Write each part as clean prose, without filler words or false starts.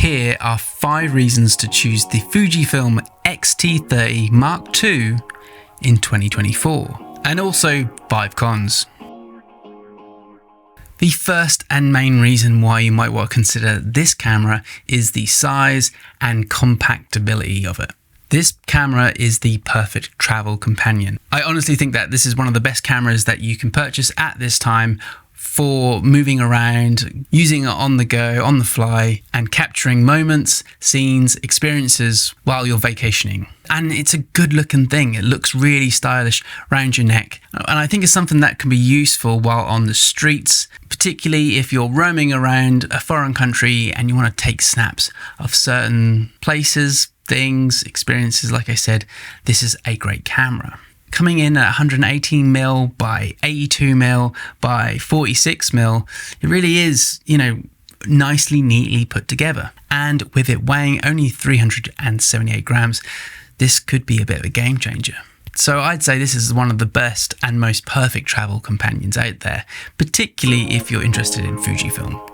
Here are 5 reasons to choose the Fujifilm XT30 Mark II in 2024, and also 5 cons. The first and main reason why you might want to consider this camera is the size and compactability of it. This camera is the perfect travel companion. I honestly think that this is one of the best cameras that you can purchase at this time for moving around, using it on the go, on the fly, and capturing moments, scenes, experiences while you're vacationing. And it's a good looking thing. It looks really stylish around your neck. And I think it's something that can be useful while on the streets, particularly if you're roaming around a foreign country and you want to take snaps of certain places, things, experiences. Like I said, this is a great camera. Coming in at 118mm by 82mm by 46mm, it really is, nicely, neatly put together. And with it weighing only 378 grams, this could be a bit of a game changer. So I'd say this is one of the best and most perfect travel companions out there, particularly if you're interested in Fujifilm.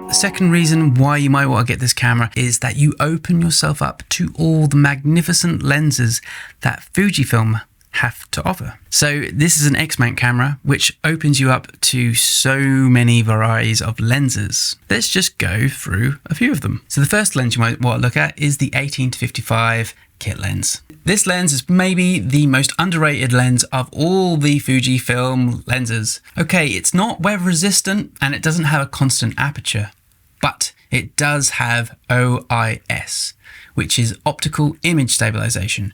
The second reason why you might want to get this camera is that you open yourself up to all the magnificent lenses that Fujifilm have to offer. So this is an X-mount camera which opens you up to so many varieties of lenses. Let's just go through a few of them. So the first lens you might want to look at is the 18-55 kit lens. This lens is maybe the most underrated lens of all the Fujifilm lenses. Okay, it's not weather resistant and it doesn't have a constant aperture, but it does have OIS, which is optical image stabilization.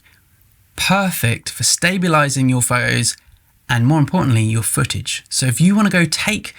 Perfect for stabilizing your photos and, more importantly, your footage. So if you want to go take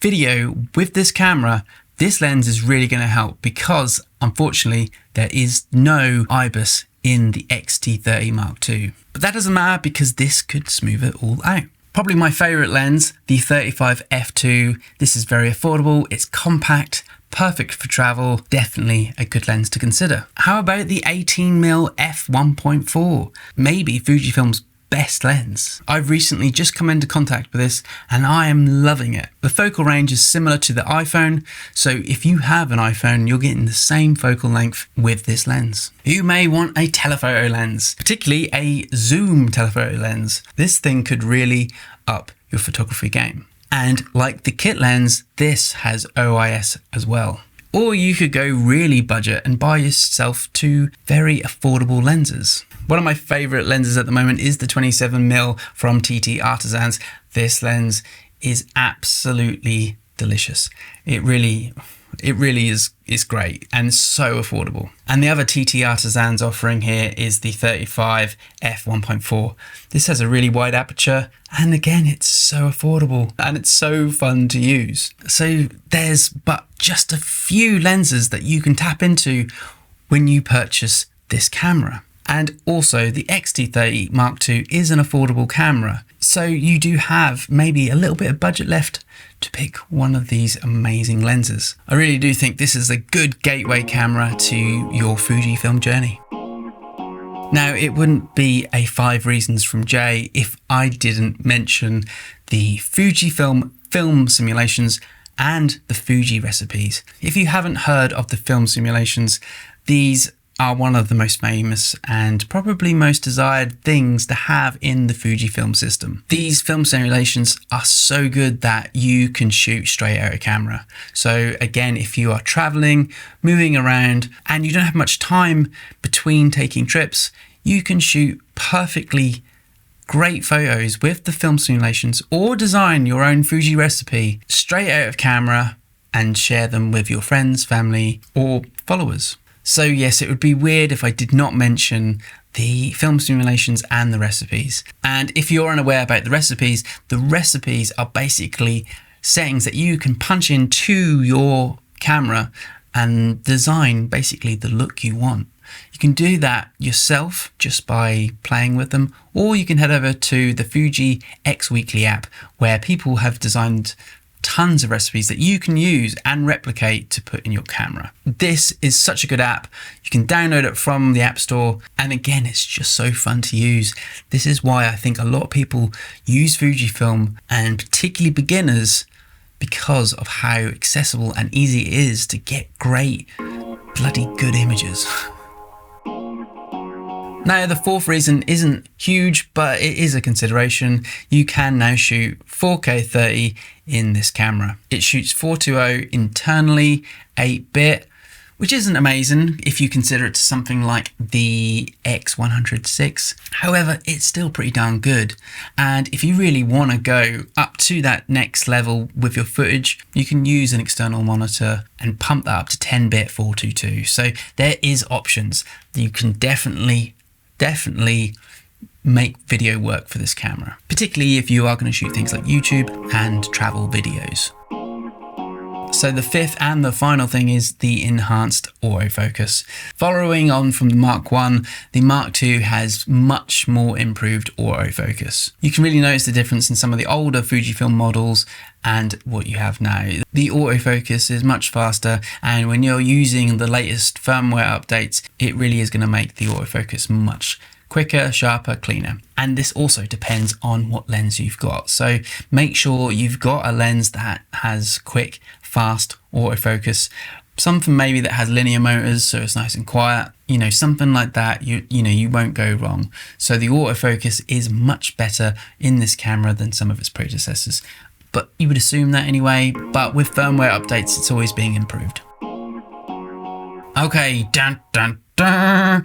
video with this camera, this lens is really going to help because, unfortunately, there is no IBIS in the XT30 Mark II. But that doesn't matter because this could smooth it all out. Probably my favorite lens, the 35 f2. This is very affordable, it's compact, perfect for travel, definitely a good lens to consider. How about the 18mm f1.4? Maybe Fujifilm's best lens. I've recently just come into contact with this and I am loving it. The focal range is similar to the iPhone, so if you have an iPhone, you're getting the same focal length with this lens. You may want a telephoto lens, particularly a zoom telephoto lens. This thing could really up your photography game. And like the kit lens, this has OIS as well. Or you could go really budget and buy yourself 2 very affordable lenses. One of my favorite lenses at the moment is the 27mm from TT Artisans. This lens is absolutely delicious. It really is great and so affordable. And the other TT Artisans offering here is the 35 f1.4. This has a really wide aperture and again it's so affordable and it's so fun to use. So there's but just a few lenses that you can tap into when you purchase this camera. And also the XT30 Mark II is an affordable camera. So you do have maybe a little bit of budget left to pick one of these amazing lenses. I really do think this is a good gateway camera to your Fujifilm journey. Now, it wouldn't be a 5 reasons from Jay if I didn't mention the Fujifilm film simulations and the Fuji recipes. If you haven't heard of the film simulations, these are one of the most famous and probably most desired things to have in the Fujifilm system. These film simulations are so good that you can shoot straight out of camera. So again, if you are traveling, moving around, and you don't have much time between taking trips, you can shoot perfectly great photos with the film simulations or design your own Fuji recipe straight out of camera and share them with your friends, family, or followers. So yes, it would be weird if I did not mention the film simulations and the recipes. And if you're unaware about the recipes are basically settings that you can punch into your camera and design basically the look you want. You can do that yourself just by playing with them, or you can head over to the Fuji X Weekly app where people have designed tons of recipes that you can use and replicate to put in your camera. This is such a good app. You can download it from the App Store, and again, it's just so fun to use. This is why I think a lot of people use Fujifilm, and particularly beginners, because of how accessible and easy it is to get great, bloody good images. Now, the fourth reason isn't huge, but it is a consideration. You can now shoot 4K 30 in this camera. It shoots 420 internally, 8-bit, which isn't amazing if you consider it to something like the X106. However, it's still pretty darn good. And if you really want to go up to that next level with your footage, you can use an external monitor and pump that up to 10-bit 422. So there is options. You can definitely make video work for this camera, particularly if you are going to shoot things like YouTube and travel videos. So the fifth and the final thing is the enhanced autofocus. Following on from the Mark 1, the Mark II has much more improved autofocus. You can really notice the difference in some of the older Fujifilm models and what you have now. The autofocus is much faster, and when you're using the latest firmware updates, it really is going to make the autofocus much quicker, sharper, cleaner. And this also depends on what lens you've got. So make sure you've got a lens that has quick, fast autofocus, something maybe that has linear motors so it's nice and quiet, something like that. You won't go wrong. So the autofocus is much better in this camera than some of its predecessors, but you would assume that anyway. But with firmware updates, it's always being improved. Okay, dun dun dun.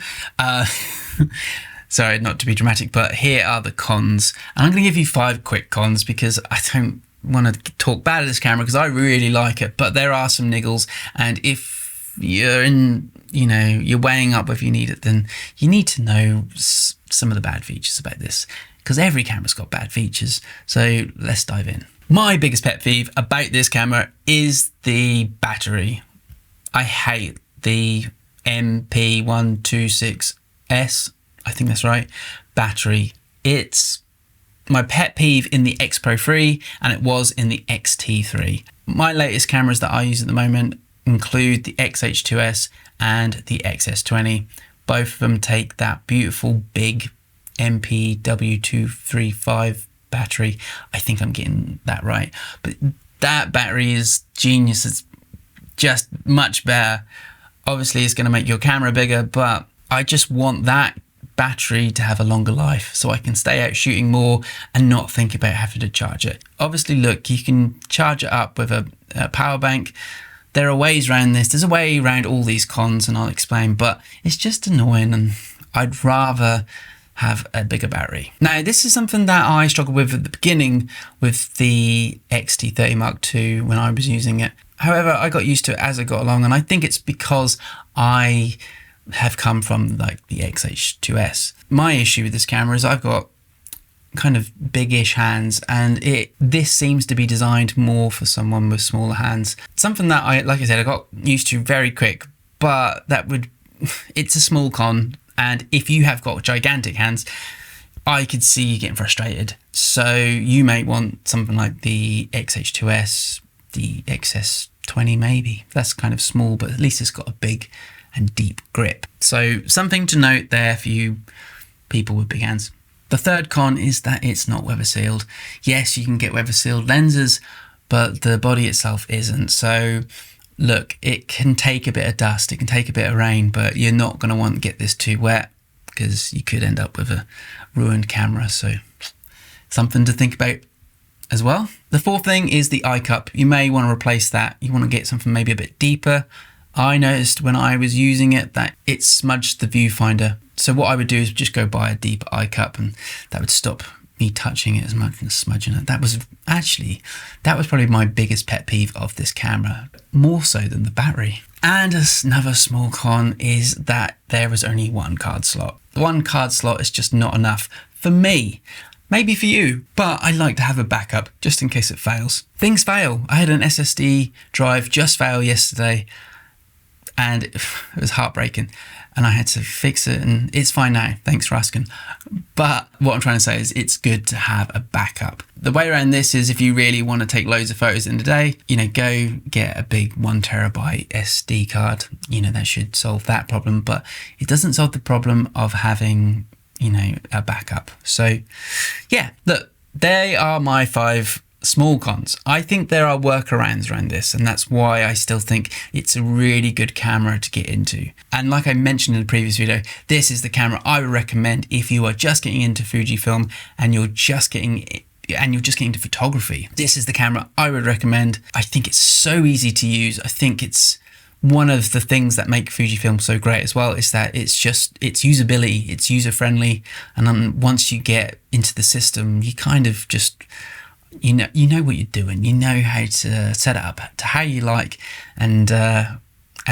Sorry, not to be dramatic, but here are the cons. And I'm going to give you 5 quick cons because I don't want to talk bad of this camera because I really like it, but there are some niggles. And if you're you're weighing up whether you need it, then you need to know some of the bad features about this, because every camera's got bad features. So let's dive in. My biggest pet peeve about this camera is the battery. I hate the MP126S, I think that's right, battery. It's my pet peeve in the X Pro 3, and it was in the XT3. My latest cameras that I use at the moment include the XH2S and the XS20. Both of them take that beautiful big MPW235 battery. I think I'm getting that right, but that battery is genius. It's just much better. Obviously, it's going to make your camera bigger, but I just want that battery to have a longer life so I can stay out shooting more and not think about having to charge it. Obviously, look, you can charge it up with a power bank. There are ways around this. There's a way around all these cons, and I'll explain, but it's just annoying, and I'd rather have a bigger battery. Now, this is something that I struggled with at the beginning with the XT30 Mark II when I was using it. However, I got used to it as I got along, and I think it's because I have come from like the XH2S. My issue with this camera is I've got kind of big-ish hands, and this seems to be designed more for someone with smaller hands. Something that like I said, I got used to very quick, but it's a small con. And if you have got gigantic hands, I could see you getting frustrated. So you may want something like the XH2S, the XS20 maybe. That's kind of small, but at least it's got a big and deep grip. So something to note there for you people with big hands. The third con is that it's not weather sealed. Yes, you can get weather sealed lenses, but the body itself isn't. So look, it can take a bit of dust, it can take a bit of rain, but you're not going to want to get this too wet because you could end up with a ruined camera. So something to think about as well. The fourth thing is the eye cup. You may want to replace that. You want to get something maybe a bit deeper. I noticed when I was using it that it smudged the viewfinder. So what I would do is just go buy a deep eye cup, and that would stop me touching it as much and smudging it. That was probably my biggest pet peeve of this camera, more so than the battery. And another small con is that there is only one card slot. One card slot is just not enough for me. Maybe for you, but I like to have a backup just in case it fails. Things fail. I had an SSD drive just fail yesterday, and it was heartbreaking, and I had to fix it, and it's fine now. Thanks for asking. But what I'm trying to say is it's good to have a backup. The way around this is if you really want to take loads of photos in the day, go get a big 1 terabyte SD card. That should solve that problem, but it doesn't solve the problem of having, a backup. So yeah, look, they are my 5 small cons. I think there are workarounds around this, and that's why I still think it's a really good camera to get into. And like I mentioned in the previous video, this is the camera I would recommend if you are just getting into Fujifilm and you're just getting into photography. This is the camera I would recommend. I think it's so easy to use. I think it's one of the things that make Fujifilm so great as well, is that it's usability, it's user friendly, and then once you get into the system, you kind of just you know what you're doing. You know how to set it up to how you like, and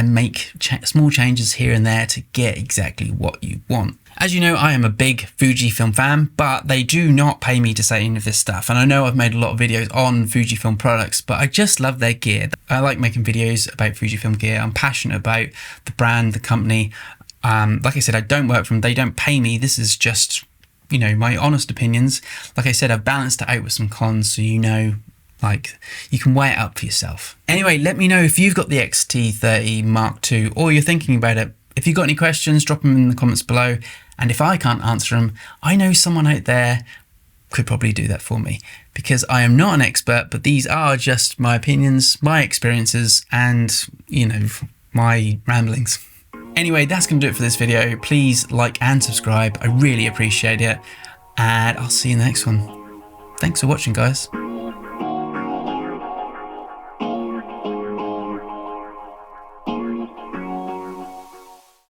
make small changes here and there to get exactly what you want. As you know, I am a big Fujifilm fan, but they do not pay me to say any of this stuff. And I know I've made a lot of videos on Fujifilm products, but I just love their gear. I like making videos about Fujifilm gear. I'm passionate about the brand, the company. Like I said, I don't work for them. They don't pay me. This is just, you know, my honest opinions. Like I said, I've balanced it out with some cons, so you know, like, you can weigh it up for yourself. Anyway, let me know if you've got the XT30 Mark II or you're thinking about it. If you've got any questions, drop them in the comments below. And if I can't answer them, I know someone out there could probably do that for me, because I am not an expert, but these are just my opinions, my experiences, and, you know, my ramblings. Anyway, that's going to do it for this video. Please like and subscribe. I really appreciate it. And I'll see you in the next one. Thanks for watching, guys.